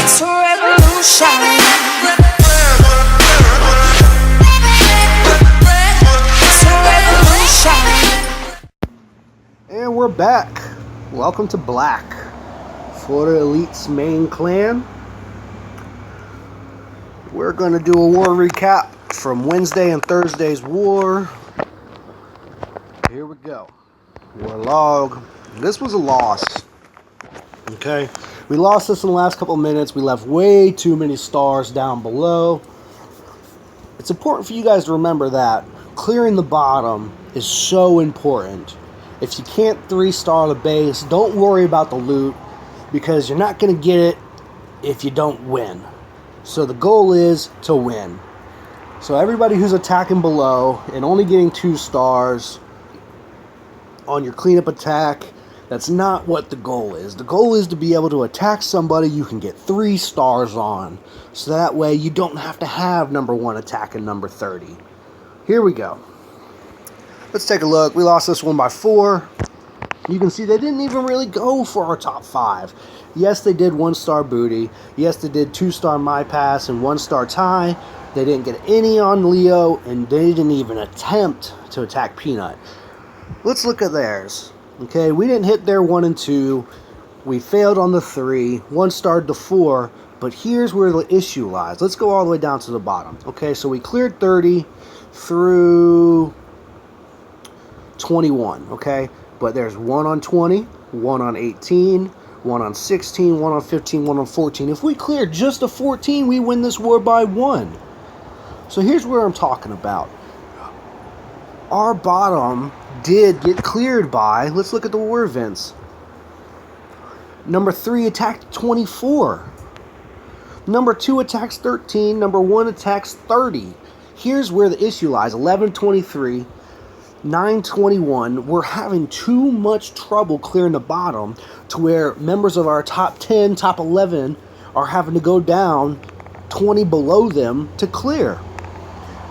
It's a revolution. It's a revolution. And we're back. Welcome to Black, Florida Elite's main clan. We're going to do a war recap from Wednesday and Thursday's war. Here we go. War log. This was a loss. Okay. We lost this in the last couple of minutes. We left way too many stars down below. It's important for you guys to remember that clearing the bottom is so important. If you can't 3-star the base, don't worry about the loot because you're not going to get it if you don't win. So the goal is to win. So everybody who's attacking below and only getting 2 stars on your cleanup attack, that's not what the goal is. The goal is to be able to attack somebody you can get 3 stars on. So that way you don't have to have number 1 attacking number 30. Here we go. Let's take a look. We lost this one by 4. You can see they didn't even really go for our top 5. Yes, they did 1-star booty. Yes, they did 2-star my pass and 1-star tie. They didn't get any on Leo, and they didn't even attempt to attack Peanut. Let's look at theirs. Okay, we didn't hit their 1 and 2. We failed on the 3. 1-starred the 4. But here's where the issue lies. Let's go all the way down to the bottom. Okay, so we cleared 30 through 21. Okay, but there's 1 on 20, 1 on 18, 1 on 16, 1 on 15, 1 on 14. If we clear just a 14, we win this war by 1. So here's where I'm talking about. Our bottom did get cleared by, let's look at the war events. Number 3 attacked 24. Number 2 attacks 13. Number 1 attacks 30. Here's where the issue lies. 11-23. 9-21. We're having too much trouble clearing the bottom to where members of our top 10, top 11 are having to go down 20 below them to clear.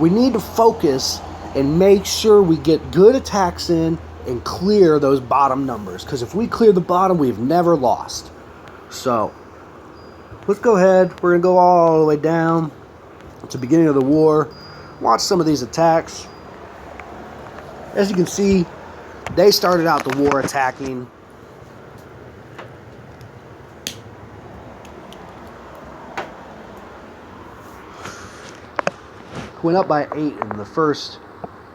We need to focus and make sure we get good attacks in and clear those bottom numbers. Because if we clear the bottom, we've never lost. So, let's go ahead. We're going to go all the way down to the beginning of the war. Watch some of these attacks. As you can see, they started out the war attacking. Went up by 8 in the first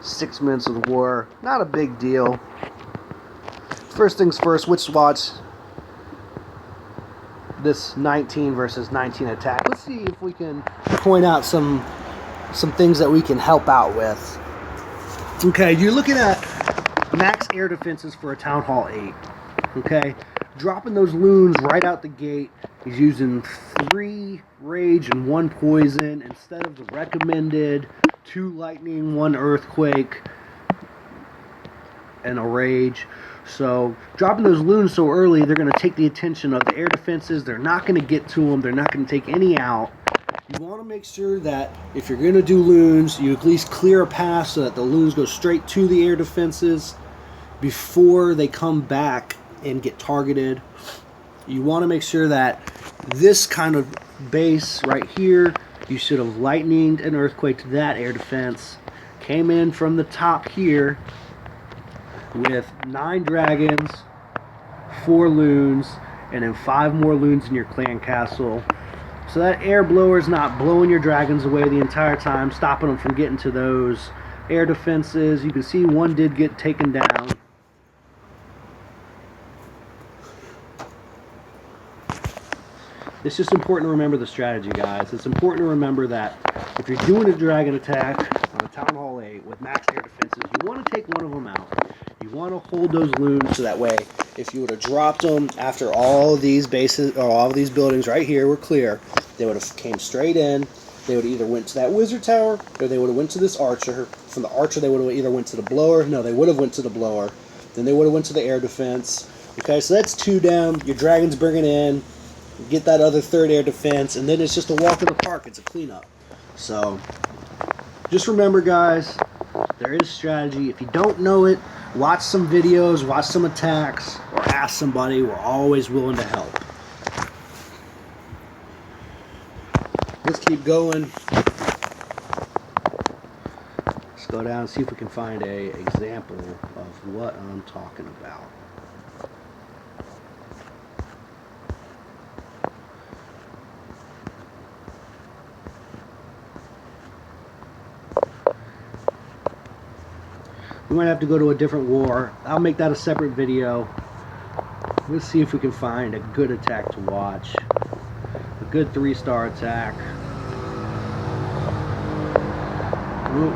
6 minutes of the war. Not a big deal. First things first, let's watch this 19 versus 19 attack. Let's see if we can point out some things that we can help out with. Okay, you're looking at max air defenses for a Town Hall 8. Okay, dropping those loons right out the gate. He's using 3 rage and 1 poison instead of the recommended 2 lightning, 1 earthquake, and a rage. So dropping those loons so early, they're going to take the attention of the air defenses. They're not going to get to them. They're not going to take any out. You want to make sure that if you're going to do loons, you at least clear a path so that the loons go straight to the air defenses before they come back and get targeted. You want to make sure that this kind of base right here, you should have lightninged an earthquake to that air defense. Came in from the top here with 9 dragons, 4 loons, and then 5 more loons in your clan castle. So that air blower is not blowing your dragons away the entire time, stopping them from getting to those air defenses. You can see 1 did get taken down. It's just important to remember the strategy, guys. It's important to remember that if you're doing a dragon attack on a Town Hall 8 with max air defenses, you want to take one of them out. You want to hold those loons so that way, if you would have dropped them after all of these bases or all of these buildings right here were clear, they would have came straight in. They would either went to that wizard tower or they would have went to this archer. From the archer, they would have either went to the blower. No, they would have went to the blower. Then they would have went to the air defense. Okay, so that's 2 down. Your dragon's bringing in. Get that other 3rd air defense, and then it's just a walk in the park. It's a cleanup. So, just remember, guys, there is strategy. If you don't know it, watch some videos, watch some attacks, or ask somebody. We're always willing to help. Let's keep going. Let's go down and see if we can find a example of what I'm talking about. We might have to go to a different war. I'll make that a separate video. Let's see if we can find a good attack to watch. A good 3-star attack.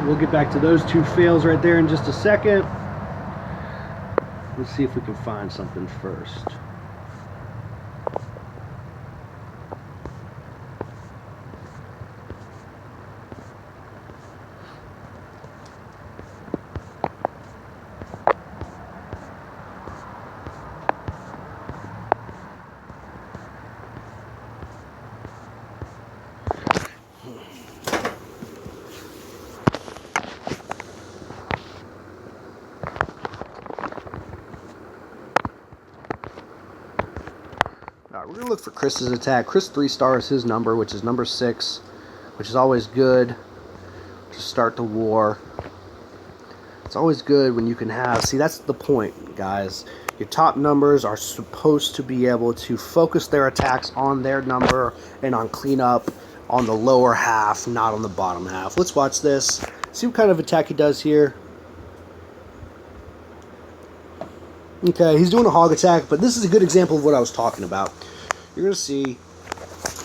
We'll get back to those 2 fails right there in just a second. Let's see if we can find something first. Alright, we're going to look for Chris's attack. Chris 3-star is his number, which is number 6, which is always good to start the war. It's always good when you can have... See, that's the point, guys. Your top numbers are supposed to be able to focus their attacks on their number and on cleanup on the lower half, not on the bottom half. Let's watch this. See what kind of attack he does here. Okay, he's doing a hog attack, but this is a good example of what I was talking about. You're going to see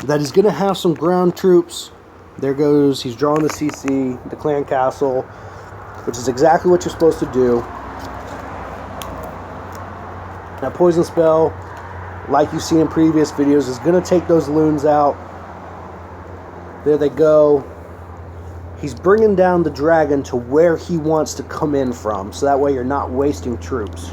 that he's going to have some ground troops. There goes, he's drawing the CC, the clan castle, which is exactly what you're supposed to do. That poison spell, like you've seen in previous videos, is going to take those loons out. There they go. He's bringing down the dragon to where he wants to come in from, so that way you're not wasting troops.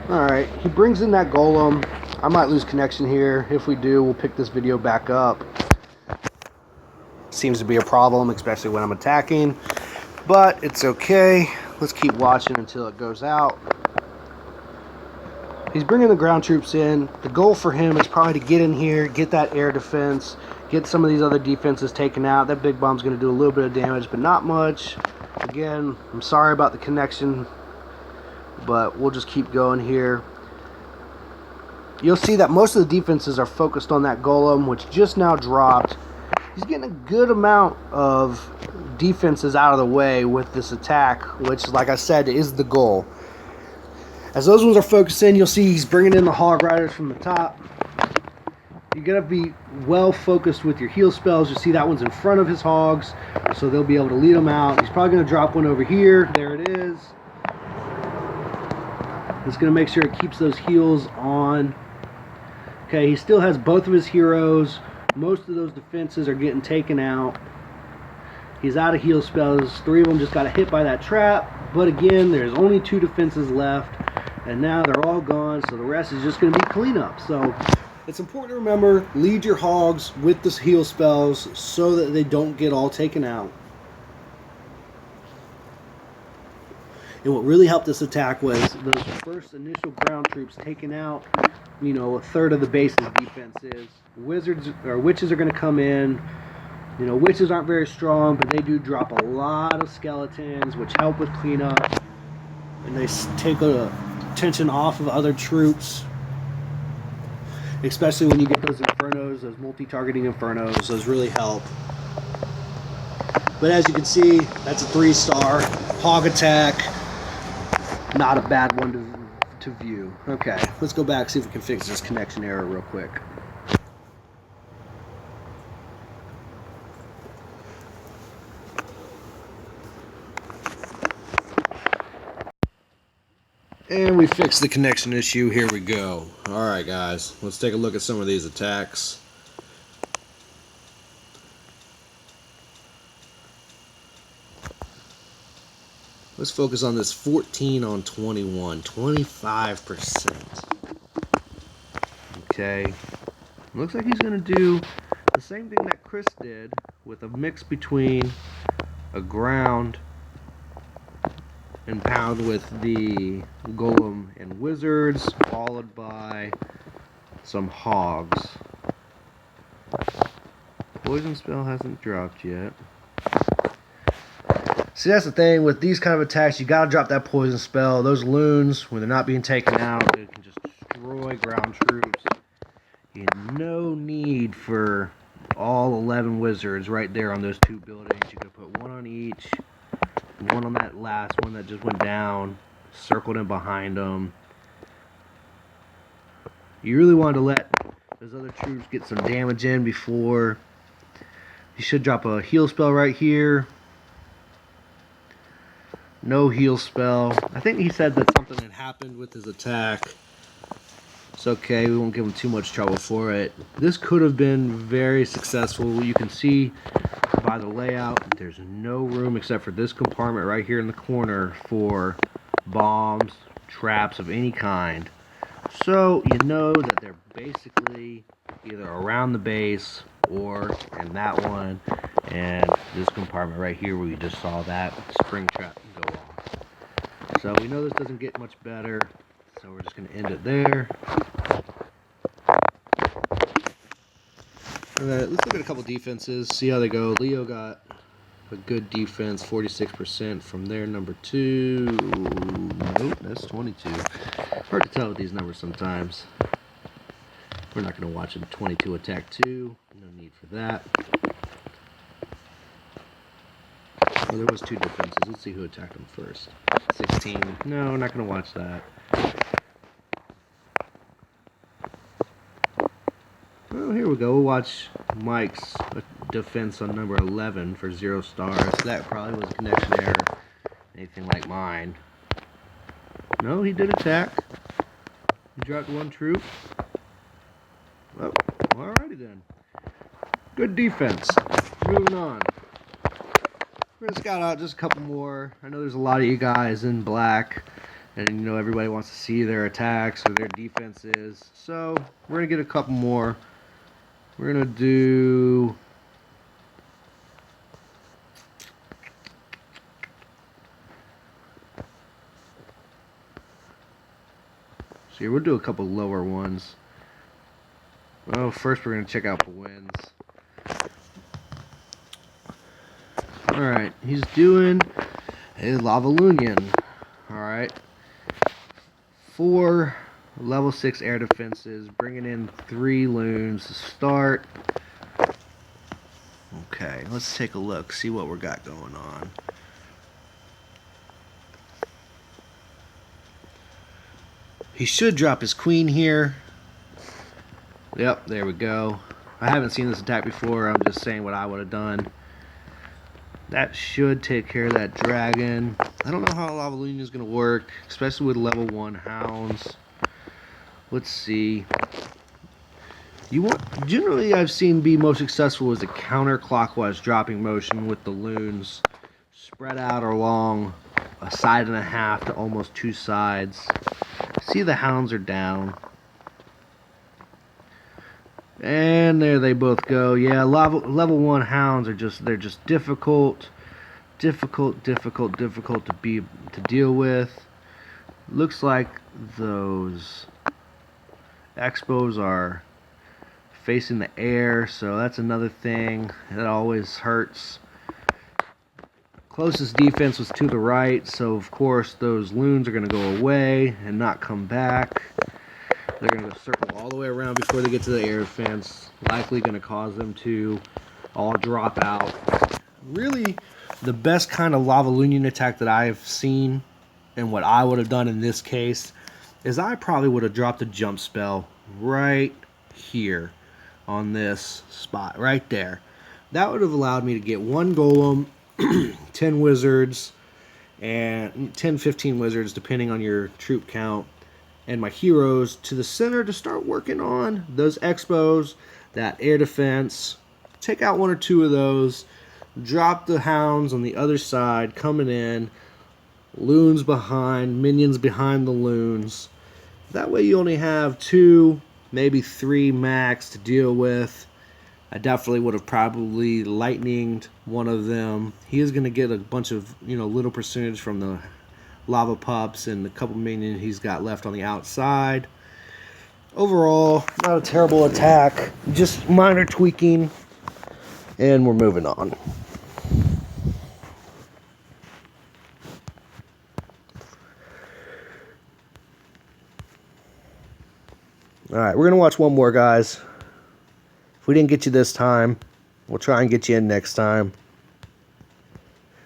Alright, he brings in that golem. I might lose connection here. If we do, we'll pick this video back up. Seems to be a problem, especially when I'm attacking. But it's okay. Let's keep watching until it goes out. He's bringing the ground troops in. The goal for him is probably to get in here, get that air defense, get some of these other defenses taken out. That big bomb's going to do a little bit of damage, but not much. Again, I'm sorry about the connection, but we'll just keep going here. You'll see that most of the defenses are focused on that golem, which just now dropped. He's getting a good amount of defenses out of the way with this attack, which, like I said, is the goal. As those ones are focusing, you'll see he's bringing in the hog riders from the top. You're going to be well focused with your heal spells. You see that one's in front of his hogs, so they'll be able to lead them out. He's probably going to drop one over here. There it is. It's going to make sure it keeps those heals on. Okay, he still has both of his heroes. Most of those defenses are getting taken out. He's out of heal spells. 3 of them just got hit by that trap. But again, there's only 2 defenses left. And now they're all gone, so the rest is just going to be cleanup. So it's important to remember, lead your hogs with the heal spells so that they don't get all taken out. And what really helped this attack was those first initial ground troops taking out, you know, a third of the base's defenses. Wizards or witches are going to come in. You know, witches aren't very strong, but they do drop a lot of skeletons, which help with cleanup. And they take attention off of other troops. Especially when you get those infernos, those multi-targeting infernos. Those really help. But as you can see, that's a 3-star hog attack. Not a bad one to view. Okay, let's go back, see if we can fix this connection error real quick. And we fixed the connection issue. Here we go. Alright guys, let's take a look at some of these attacks. Let's focus on this 14 on 21, 25%. Okay, looks like he's going to do the same thing that Chris did with a mix between a ground and pound with the Golem and Wizards, followed by some Hogs. Poison spell hasn't dropped yet. See, that's the thing with these kind of attacks. You gotta drop that poison spell. Those loons, when they're not being taken out, they can just destroy ground troops. No need for all 11 wizards right there on those 2 buildings. You could put 1 on each, 1 on that last one that just went down, circled in behind them. You really wanted to let those other troops get some damage in before. You should drop a heal spell right here. No heal spell. I think he said that something had happened with his attack. It's okay, we won't give him too much trouble for it. This could have been very successful. You can see by the layout, there's no room except for this compartment right here in the corner for bombs, traps of any kind. So you know that they're basically either around the base or in that one and this compartment right here where you just saw that spring trap go off. So we know this doesn't get much better, so we're just going to end it there. Alright, let's look at a couple defenses, see how they go. Leo got a good defense, 46% from their number 2. Nope, that's 22. Hard to tell with these numbers sometimes. We're not going to watch a 22 attack 2. No need for that. Well, there was 2 defenses. Let's see who attacked them first. 16. No, we're not going to watch that. Well, here we go. We'll watch Mike's defense on number 11 for 0 stars. That probably was a connection error. Anything like mine. No, he did attack. He dropped 1 troop. Oh, alrighty then. Good defense. Moving on. We're going to scout out just a couple more. I know there's a lot of you guys in black. And you know everybody wants to see their attacks or their defenses. So we're going to get a couple more. We're going to do... See, we'll do a couple lower ones. Well, first we're going to check out the wins. Alright, he's doing a Lavalunion. Alright. 4 level 6 air defenses, bringing in 3 loons to start. Okay, let's take a look, see what we got going on. He should drop his queen here. Yep, there we go. I haven't seen this attack before, I'm just saying what I would have done. That should take care of that dragon. I don't know how Lavalunion is going to work, especially with level 1 hounds. Let's see. Generally I've seen be most successful is a counterclockwise dropping motion with the loons spread out along a side and a half to almost 2 sides. See, the hounds are down. And there they both go. Yeah, level 1 hounds are they're just difficult to deal with. Looks like those expos are facing the air, so that's another thing that always hurts. Closest defense was to the right, so of course those loons are going to go away and not come back. They're going to circle all the way around before they get to the air defense. Likely going to cause them to all drop out. Really, the best kind of Lavalunion attack that I have seen, and what I would have done in this case, is I probably would have dropped a jump spell right here on this spot, right there. That would have allowed me to get 1 golem, 10 wizards, and 10, 15 wizards, depending on your troop count, and my heroes to the center to start working on those expos, that air defense. Take out 1 or 2 of those, drop the hounds on the other side, coming in, loons behind, minions behind the loons. That way you only have 2, maybe 3 max to deal with. I definitely would have probably lightninged one of them. He is going to get a bunch of, little percentage from the lava pups and a couple minions he's got left on the outside. Overall, not a terrible attack, just minor tweaking, and we're moving on. Alright, we're going to watch one more, guys. If we didn't get you this time, we'll try and get you in next time.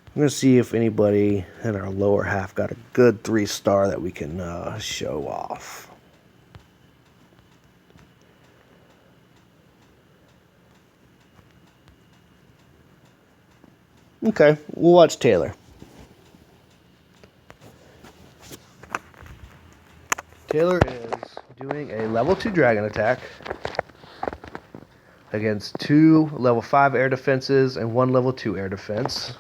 I'm going to see if anybody in our lower half got a good 3-star that we can show off. Okay, we'll watch Taylor. Taylor is doing a level 2 dragon attack against 2 level 5 air defenses and 1 level 2 air defense.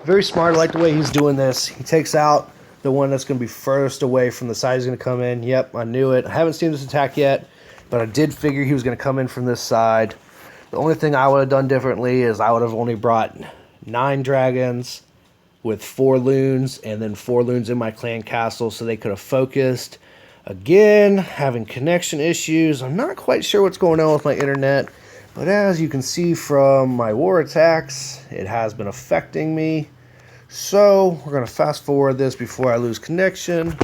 Very smart. I like the way he's doing this. He takes out the one that's going to be furthest away from the side he's going to come in. Yep, I knew it. I haven't seen this attack yet, but I did figure he was going to come in from this side. The only thing I would have done differently is I would have only brought 9 dragons with 4 loons and then 4 loons in my clan castle so they could have focused. Again, having connection issues. I'm not quite sure what's going on with my internet, but as you can see from my war attacks, it has been affecting me. So we're going to fast forward this before I lose connection.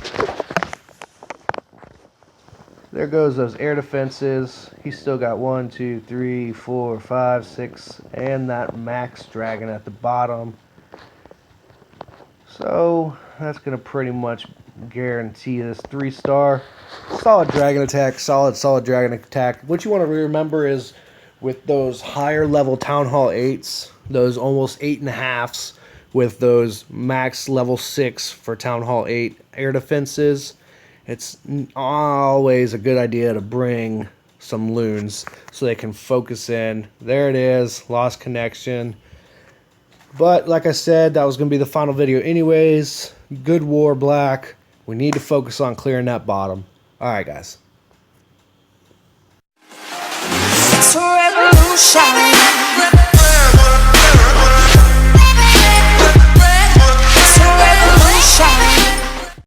There goes those air defenses. He's still got 1, 2, 3, 4, 5, 6, and that max dragon at the bottom. So that's going to pretty much guarantee this 3-star. Solid dragon attack, solid dragon attack. What you want to remember is with those higher level Town Hall 8s, those almost 8.5s, with those max level 6 for Town Hall 8 air defenses, it's always a good idea to bring some loons so they can focus in. There it is, lost connection. But like I said, that was going to be the final video anyways. Good war, Black. We need to focus on clearing that bottom. Alright, guys. It's a revolution.